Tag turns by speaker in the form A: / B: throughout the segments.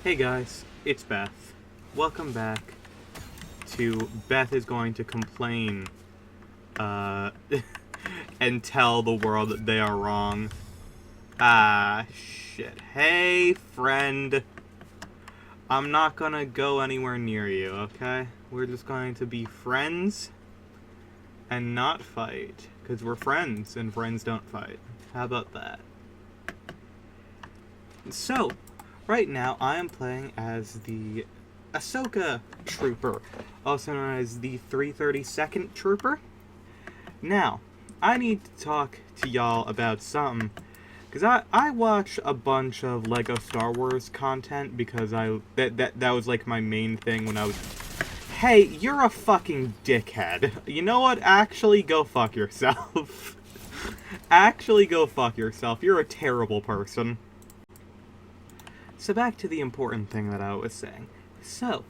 A: Hey guys, it's Beth. Welcome back to Beth is going to complain, uh, and tell the world that they are wrong. Ah, shit. Hey, friend. I'm not gonna go anywhere near you, okay? We're just going to be friends and not fight. Because we're friends, and friends don't fight. How about that? So, right now, I am playing as the Ahsoka Trooper, also known as the 332nd Trooper. Now, I need to talk to y'all about something, because I watch a bunch of LEGO Star Wars content, because that was like my main thing when I was... Hey, you're a fucking dickhead. You know what? Actually, go fuck yourself. Actually, go fuck yourself. You're a terrible person. So back to the important thing that I was saying. So,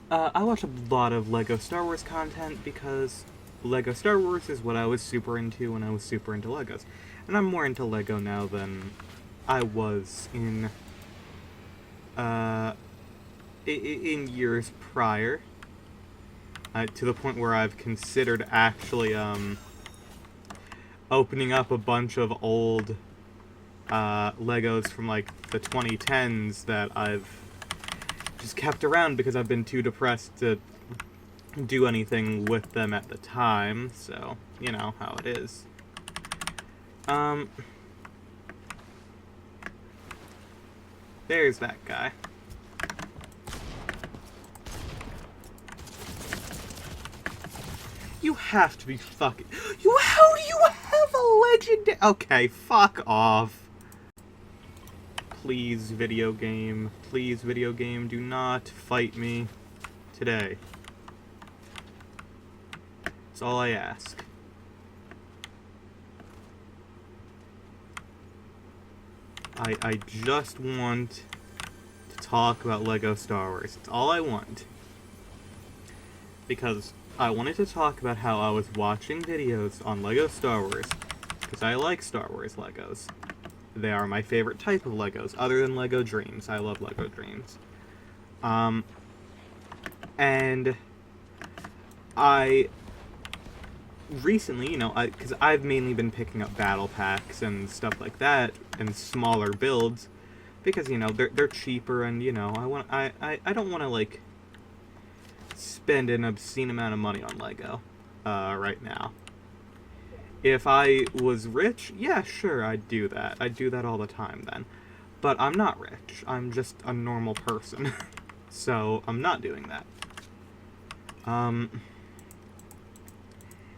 A: I watch a lot of LEGO Star Wars content because LEGO Star Wars is what I was super into when I was super into LEGOs. And I'm more into LEGO now than I was in years prior. To the point where I've considered actually, opening up a bunch of old Legos from like the 2010s that I've just kept around because I've been too depressed to do anything with them at the time, so you know how it is. There's that guy. You have to be fucking... How do you have a legend? Okay, fuck off. Please, video game. Please, video game, do not fight me today. That's all I ask. I just want to talk about LEGO Star Wars. That's all I want. Because I wanted to talk about how I was watching videos on LEGO Star Wars, because I like Star Wars Legos. They are my favorite type of Legos, other than LEGO Dreams. I love LEGO Dreams. And I recently, because I've mainly been picking up battle packs and stuff like that, and smaller builds, because, they're cheaper, and, I don't want to, like, spend an obscene amount of money on LEGO, right now. If I was rich, yeah, sure, I'd do that. I'd do that all the time then. But I'm not rich. I'm just a normal person. So, I'm not doing that.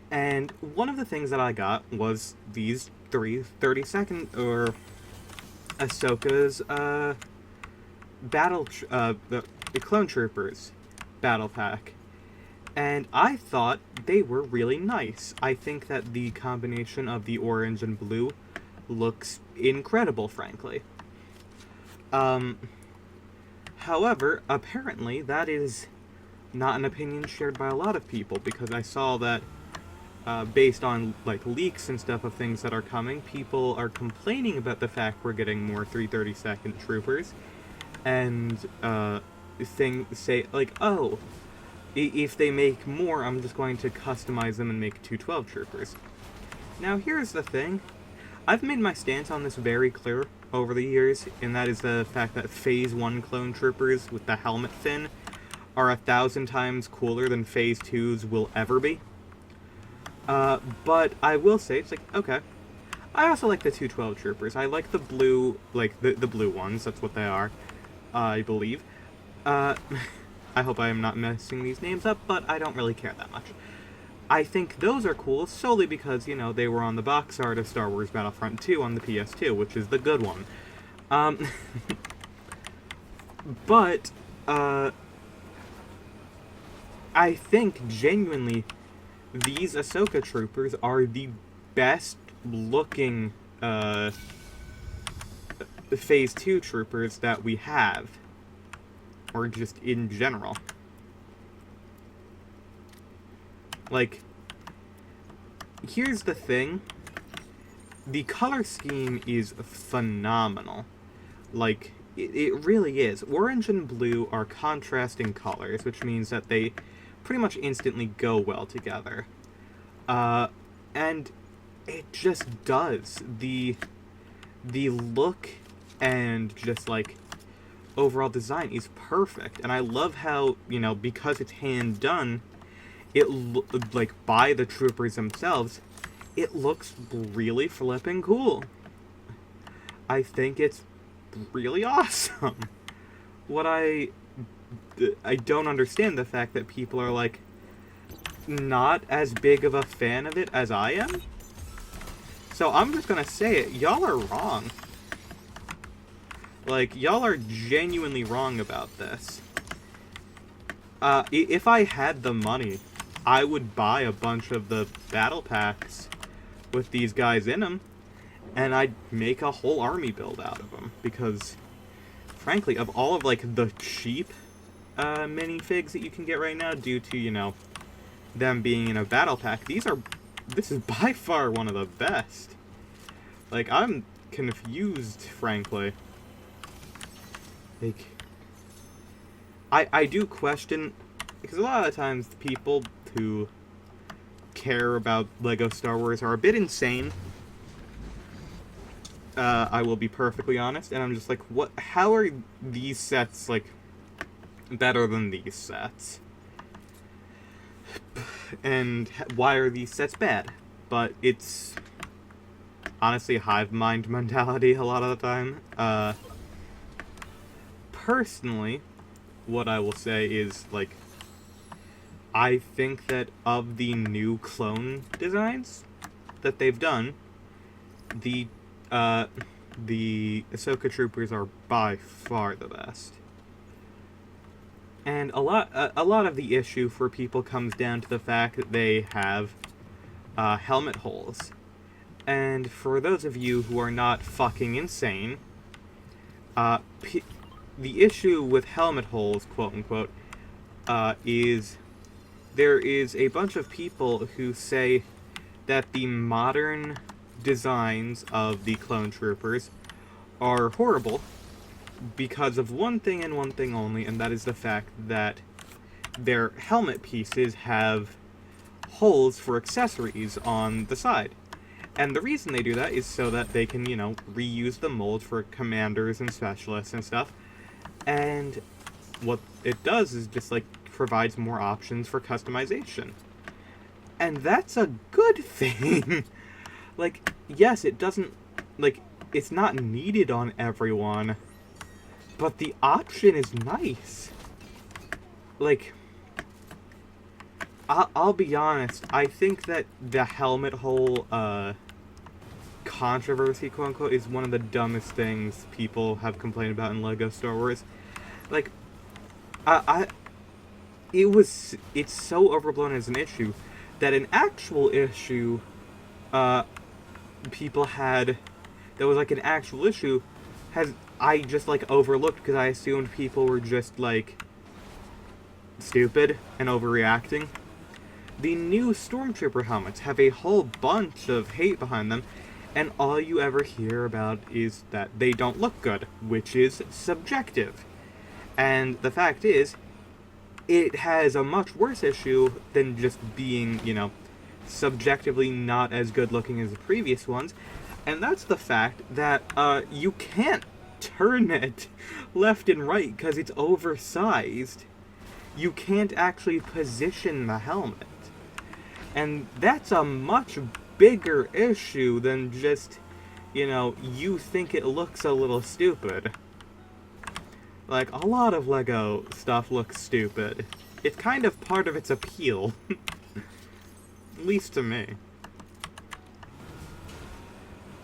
A: And one of the things that I got was these 30-second, or Ahsoka's, the Clone Troopers battle pack. And I thought they were really nice. I think that the combination of the orange and blue looks incredible, frankly. However, apparently that is not an opinion shared by a lot of people, because I saw that, based on, like, leaks and stuff of things that are coming, people are complaining about the fact we're getting more 332nd Troopers, and, say, like, oh, if they make more, I'm just going to customize them and make 212 Troopers. Now, here's the thing. I've made my stance on this very clear over the years, and that is the fact that Phase 1 Clone Troopers with the helmet fin are 1,000 times cooler than Phase 2's will ever be. But I will say, it's like, okay. I also like the 212 Troopers. I like the blue, like, the blue ones, that's what they are, I believe. I hope I am not messing these names up, but I don't really care that much. I think those are cool solely because, they were on the box art of Star Wars Battlefront 2 on the PS2, which is the good one. But, I think, genuinely, these Ahsoka Troopers are the best looking, Phase 2 Troopers that we have. Or just in general. Like, here's the thing. The color scheme is phenomenal. Like, It really is. Orange and blue are contrasting colors, which means that they pretty much instantly go well together. And it just does. The look and just, like, overall design is perfect. And I love how, because it's hand done, like, by the troopers themselves, it looks really flippin' cool. I think it's really awesome. What I don't understand the fact that people are, like, not as big of a fan of it as I am. So I'm just gonna say it. Y'all are wrong. Like, y'all are genuinely wrong about this. If I had the money, I would buy a bunch of the battle packs with these guys in them, and I'd make a whole army build out of them, because, frankly, of all of, like, the cheap minifigs that you can get right now, due to, them being in a battle pack, this is by far one of the best. Like, I'm confused, frankly. Like, I do question, because a lot of times the people who care about LEGO Star Wars are a bit insane. I will be perfectly honest, and I'm just like, how are these sets, like, better than these sets? And why are these sets bad? But it's honestly hive mind mentality a lot of the time. Personally, what I will say is, like, I think that of the new clone designs that they've done, the Ahsoka troopers are by far the best. And a lot of the issue for people comes down to the fact that they have helmet holes. And for those of you who are not fucking insane, the issue with helmet holes, quote unquote, is there is a bunch of people who say that the modern designs of the clone troopers are horrible because of one thing and one thing only, and that is the fact that their helmet pieces have holes for accessories on the side. And the reason they do that is so that they can, reuse the mold for commanders and specialists and stuff. And what it does is just, like, provides more options for customization. And that's a good thing. Like, yes, it doesn't, like, it's not needed on everyone, but the option is nice. Like, I'll be honest, I think that the helmet hole, controversy, quote unquote, is one of the dumbest things people have complained about in LEGO Star Wars. Like, it's so overblown as an issue that an actual issue, people had, that was, like, an actual issue, I just, like, overlooked because I assumed people were just, like, stupid and overreacting. The new Stormtrooper helmets have a whole bunch of hate behind them, and all you ever hear about is that they don't look good, which is subjective. And the fact is, it has a much worse issue than just being, subjectively not as good looking as the previous ones, and that's the fact that you can't turn it left and right because it's oversized. You can't actually position the helmet. And that's a much bigger issue than just, you think it looks a little stupid. Like, a lot of LEGO stuff looks stupid. It's kind of part of its appeal. At least to me.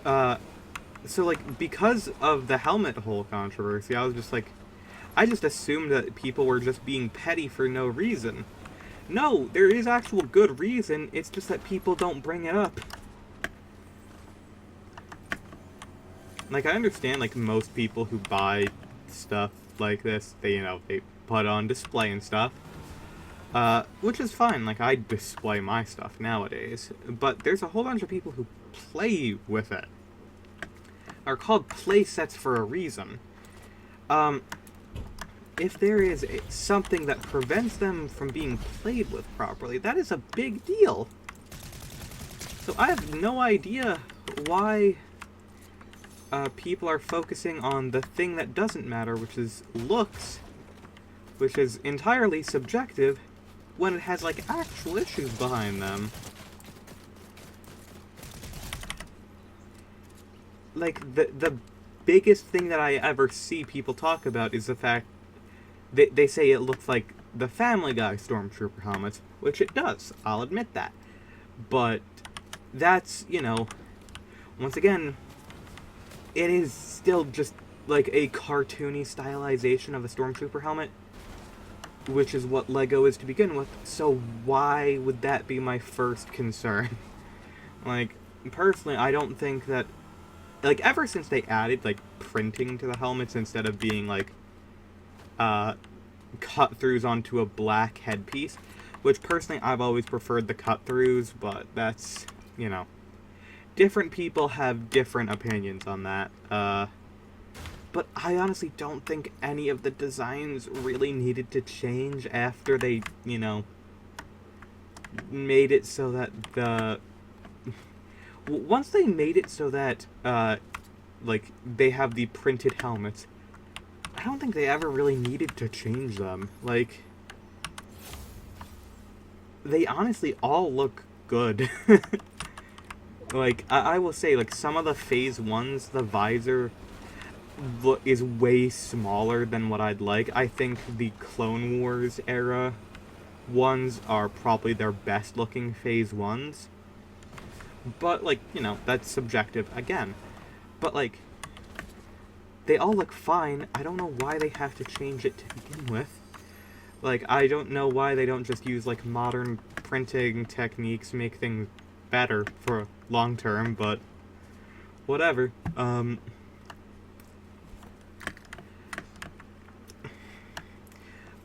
A: So, like, because of the helmet hole controversy, I was just like, I just assumed that people were just being petty for no reason. No, there is actual good reason, it's just that people don't bring it up. Like, I understand, like, most people who buy stuff like this, they put on display and stuff. Which is fine, like, I display my stuff nowadays. But there's a whole bunch of people who play with it. Are called play sets for a reason. Um, if there is something that prevents them from being played with properly, that is a big deal. So I have no idea why people are focusing on the thing that doesn't matter, which is looks, which is entirely subjective, when it has, like, actual issues behind them. Like, the biggest thing that I ever see people talk about is the fact that they say it looks like the Family Guy Stormtrooper helmets, which it does, I'll admit that. But that's, you know, once again, it is still just like a cartoony stylization of a Stormtrooper helmet, which is what LEGO is to begin with, so why would that be my first concern? Like, personally, I don't think that, like, ever since they added, like, printing to the helmets instead of being, like, cut-throughs onto a black headpiece, which, personally, I've always preferred the cut-throughs, but that's, you know, different people have different opinions on that. But I honestly don't think any of the designs really needed to change after they, you know, made it so that the... Once they made it so that, like, they have the printed helmets, I don't think they ever really needed to change them. Like, they honestly all look good. Like, I will say, like, some of the Phase 1s, the visor is way smaller than what I'd like. I think the Clone Wars era ones are probably their best looking Phase 1s. But, like, you know, that's subjective again. But, like, they all look fine. I don't know why they have to change it to begin with. Like, I don't know why they don't just use, like, modern printing techniques to make things better for long term, but whatever.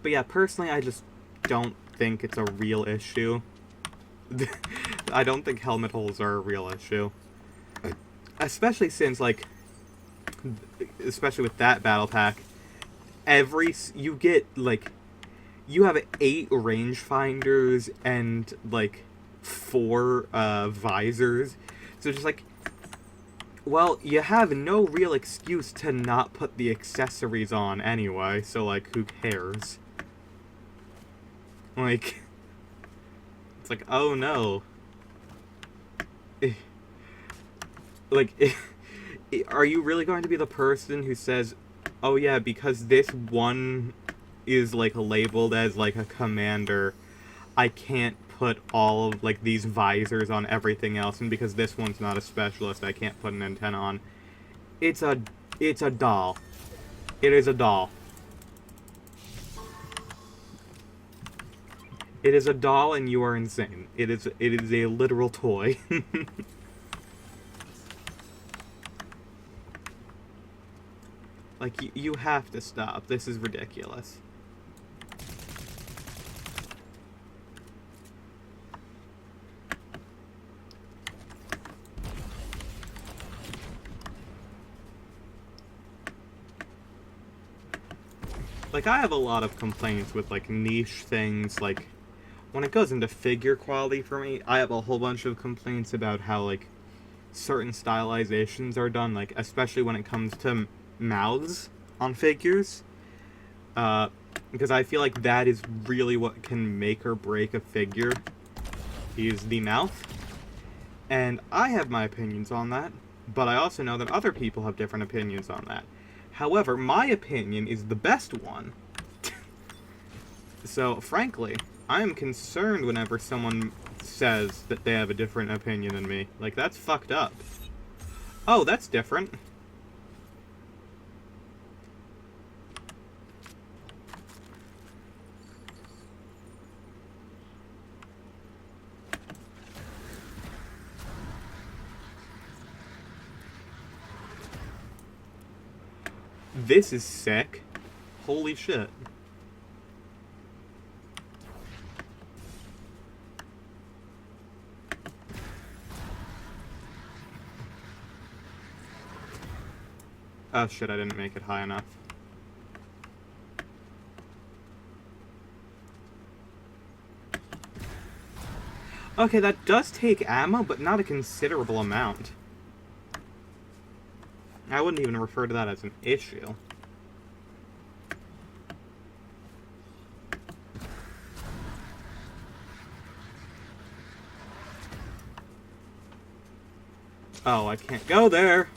A: But yeah, personally, I just don't think it's a real issue. I don't think helmet holes are a real issue. Especially since, like, especially with that battle pack, you get, like, you have 8 rangefinders and, like, 4 visors. So just, like, well, you have no real excuse to not put the accessories on anyway, so, like, who cares? Like, it's like, oh no. Like, are you really going to be the person who says, oh yeah, because this one is, like, labeled as, like, a commander, I can't put all of, like, these visors on everything else, and because this one's not a specialist, I can't put an antenna on. It's a doll. It is a doll. It is a doll, and you are insane. It is a literal toy. Like, you have to stop. This is ridiculous. Like, I have a lot of complaints with, like, niche things, like, when it goes into figure quality for me, I have a whole bunch of complaints about how, like, certain stylizations are done, like, especially when it comes to mouths on figures. Because I feel like that is really what can make or break a figure, is the mouth. And I have my opinions on that, but I also know that other people have different opinions on that. However, my opinion is the best one. So, frankly, I am concerned whenever someone says that they have a different opinion than me. Like, that's fucked up. Oh, that's different. This is sick. Holy shit. Oh shit, I didn't make it high enough. Okay, that does take ammo, but not a considerable amount. I wouldn't even refer to that as an issue. Oh, I can't go there.